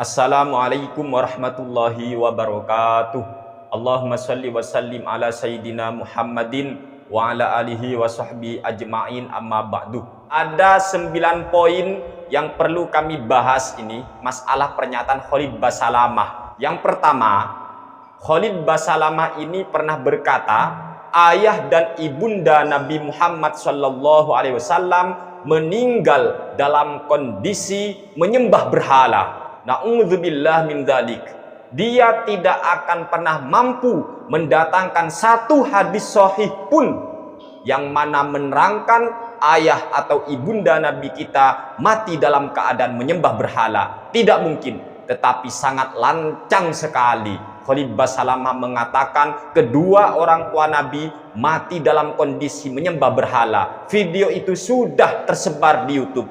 Assalamualaikum warahmatullahi wabarakatuh. Allahumma salli wa sallim ala sayyidina Muhammadin wa ala alihi wa sahbihi ajma'in, amma ba'du. Ada 9 poin yang perlu kami bahas ini, masalah pernyataan Khalid Basalamah. Yang pertama, Khalid Basalamah ini pernah berkata, ayah dan ibunda Nabi Muhammad SAW meninggal dalam kondisi menyembah berhala. Na'udzubillah min dzalik. Dia tidak akan pernah mampu mendatangkan satu hadis sahih pun yang mana menerangkan ayah atau ibunda Nabi kita mati dalam keadaan menyembah berhala. Tidak mungkin, tetapi sangat lancang sekali. Khalid Basalamah mengatakan kedua orang tua Nabi mati dalam kondisi menyembah berhala. Video itu sudah tersebar di YouTube.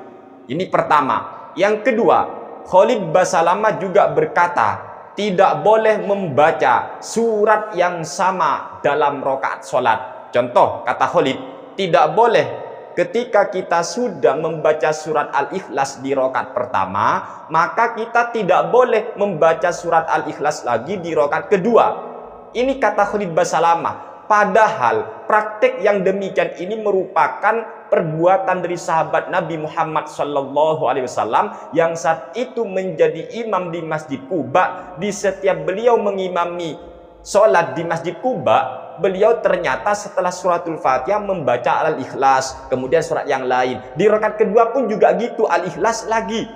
Ini pertama. Yang kedua, Khalid Basalamah juga berkata, tidak boleh membaca surat yang sama dalam rakaat sholat. Contoh, kata Khalid, tidak boleh ketika kita sudah membaca surat Al-Ikhlas di rakaat pertama, maka kita tidak boleh membaca surat Al-Ikhlas lagi di rakaat kedua. Ini kata Khalid Basalamah. Padahal praktek yang demikian ini merupakan perbuatan dari sahabat Nabi Muhammad SAW yang saat itu menjadi imam di Masjid Quba. Di setiap beliau mengimami sholat di Masjid Quba, beliau ternyata setelah suratul Fatihah membaca Al-Ikhlas, kemudian surat yang lain. Di rakaat kedua pun juga gitu, Al-Ikhlas lagi.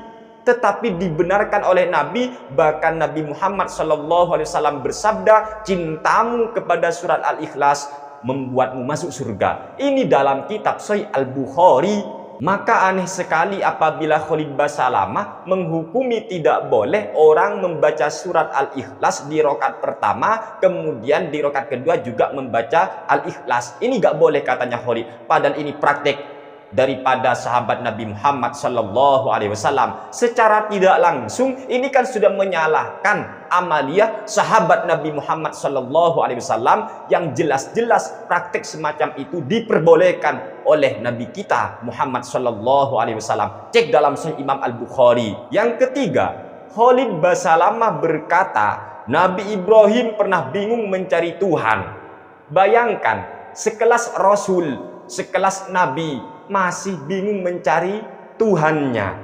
Tetapi dibenarkan oleh Nabi, bahkan Nabi Muhammad SAW bersabda, cintamu kepada surat Al-Ikhlas membuatmu masuk surga. Ini dalam kitab Sahih Al-Bukhari. Maka aneh sekali apabila Khalid Basalamah menghukumi tidak boleh orang membaca surat Al-Ikhlas di rakaat pertama, kemudian di rakaat kedua juga membaca Al-Ikhlas. Ini gak boleh katanya Khalid. Padahal ini praktek daripada sahabat Nabi Muhammad SAW. Secara tidak langsung ini kan sudah menyalahkan amaliyah sahabat Nabi Muhammad SAW yang jelas-jelas praktek semacam itu diperbolehkan oleh Nabi kita Muhammad SAW. Cek dalam Sahih Imam Al-Bukhari. Yang ketiga, Khalid Basalamah berkata, Nabi Ibrahim pernah bingung mencari Tuhan. Bayangkan, sekelas Rasul, sekelas Nabi masih bingung mencari Tuhannya.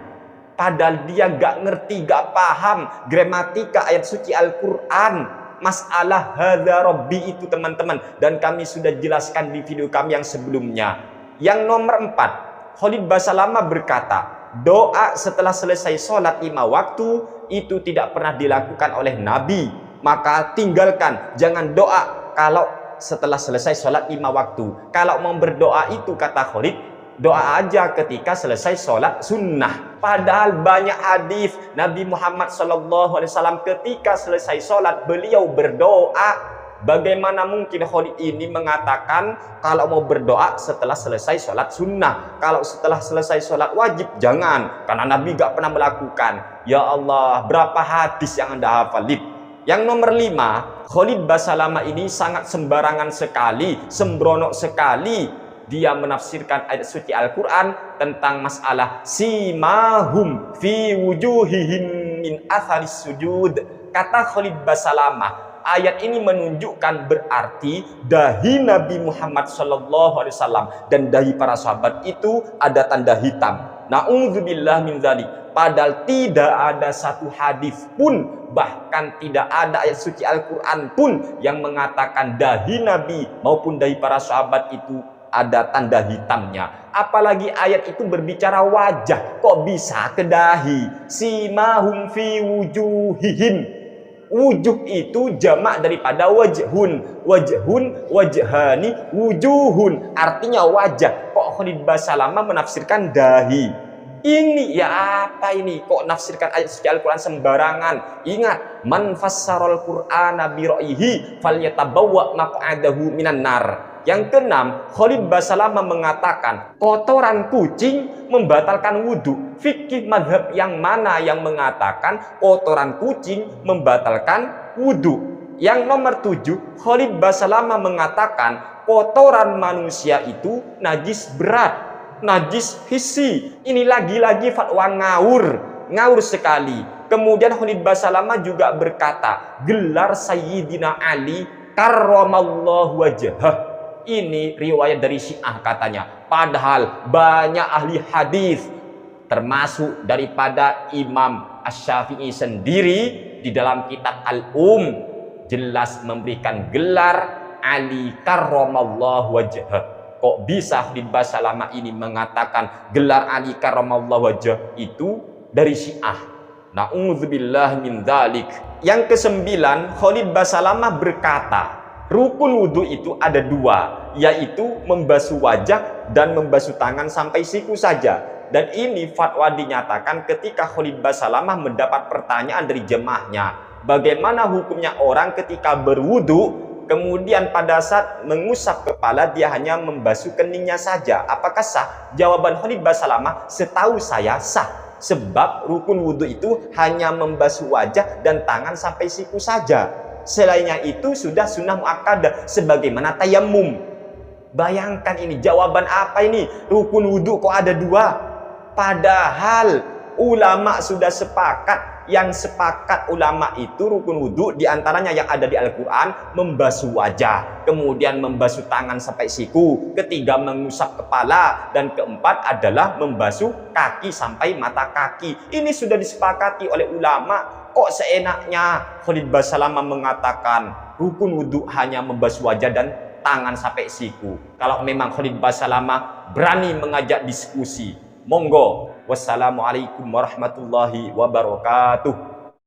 Padahal dia gak ngerti, gak paham gramatika ayat suci Al-Quran. Masalah hadza rabbi itu teman-teman. Dan kami sudah jelaskan di video kami yang sebelumnya. Yang nomor 4, Khalid Basalamah berkata, doa setelah selesai sholat 5 waktu itu tidak pernah dilakukan oleh Nabi. Maka tinggalkan, jangan doa kalau setelah selesai sholat 5 waktu. Kalau mau berdoa itu, kata Khalid, doa aja ketika selesai sholat sunnah. Padahal banyak hadis Nabi Muhammad SAW ketika selesai sholat beliau berdoa. Bagaimana mungkin Khalid ini mengatakan kalau mau berdoa setelah selesai sholat sunnah, kalau setelah selesai sholat wajib jangan, karena Nabi gak pernah melakukan. Ya Allah, berapa hadis yang Anda hafalin? Yang nomor 5, Khalid Basalamah ini sangat sembarangan sekali, sembrono sekali. Dia menafsirkan ayat suci Al-Quran tentang masalah simahum fi wujuhihim min atharis sujud. Kata Khalid Basalamah, ayat ini menunjukkan berarti dahi Nabi Muhammad SAW dan dahi para sahabat itu ada tanda hitam. Na'udzubillah min dzalik. Padahal tidak ada satu hadis pun, bahkan tidak ada ayat suci Al-Quran pun yang mengatakan dahi Nabi maupun dahi para sahabat itu ada tanda hitamnya. Apalagi ayat itu berbicara wajah, kok bisa ke dahi? Simahum fi wujuhihim. Wujuh itu jamak daripada wajhun. Wajhun, wajhani, wujuhun. Artinya wajah. Kok Khalid Basalamah menafsirkan dahi? Ini ya apa ini? Kok nafsirkan ayat suci Al-Quran sembarangan? Ingat, man fassaral Qur'ana bi ra'yihi falyatabawwa maq'adahu minan nar. Yang keenam, Khalid Basalamah mengatakan kotoran kucing membatalkan wudhu. Fikih madhab yang mana yang mengatakan kotoran kucing membatalkan wudhu? Yang nomor 7, Khalid Basalamah mengatakan kotoran manusia itu najis berat, najis hissi. Ini lagi-lagi fatwa ngawur. ngawur sekali. Kemudian Khalid Basalamah juga berkata, gelar Sayyidina Ali karramallahu wajhah. Ini riwayat dari Syiah katanya. Padahal banyak ahli hadis termasuk daripada Imam Asy-Syafi'i sendiri di dalam kitab Al-Um jelas memberikan gelar Ali karramallahu wajhah. Kok bisa Khalid Basalamah ini mengatakan gelar Ali karramallahu wajhah itu dari Syiah? Na'udzubillah min dzalik. Yang kesembilan, Khalid Basalamah berkata, rukun wudhu itu ada dua, yaitu membasuh wajah dan membasuh tangan sampai siku saja. Dan ini fatwa dinyatakan ketika Khalid Basalamah mendapat pertanyaan dari jemaahnya, bagaimana hukumnya orang ketika berwudhu, kemudian pada saat mengusap kepala dia hanya membasuh keningnya saja, apakah sah? Jawaban Khalid Basalamah, setahu saya sah. Sebab rukun wudhu itu hanya membasuh wajah dan tangan sampai siku saja. Selainnya itu sudah sunnah muakkadah sebagaimana tayamum. Bayangkan ini, jawaban apa ini? Rukun wudhu kok ada dua? Padahal ulama sudah sepakat. Yang sepakat ulama itu rukun wudhu diantaranya yang ada di Al-Quran, membasuh wajah, kemudian membasuh tangan sampai siku, ketiga mengusap kepala, dan keempat adalah membasuh kaki sampai mata kaki. Ini sudah disepakati oleh ulama. Kok seenaknya Khalid Basalamah mengatakan rukun wudhu hanya membasuh wajah dan tangan sampai siku? Kalau memang Khalid Basalamah berani mengajak diskusi, monggo. Wassalamualaikum warahmatullahi wabarakatuh.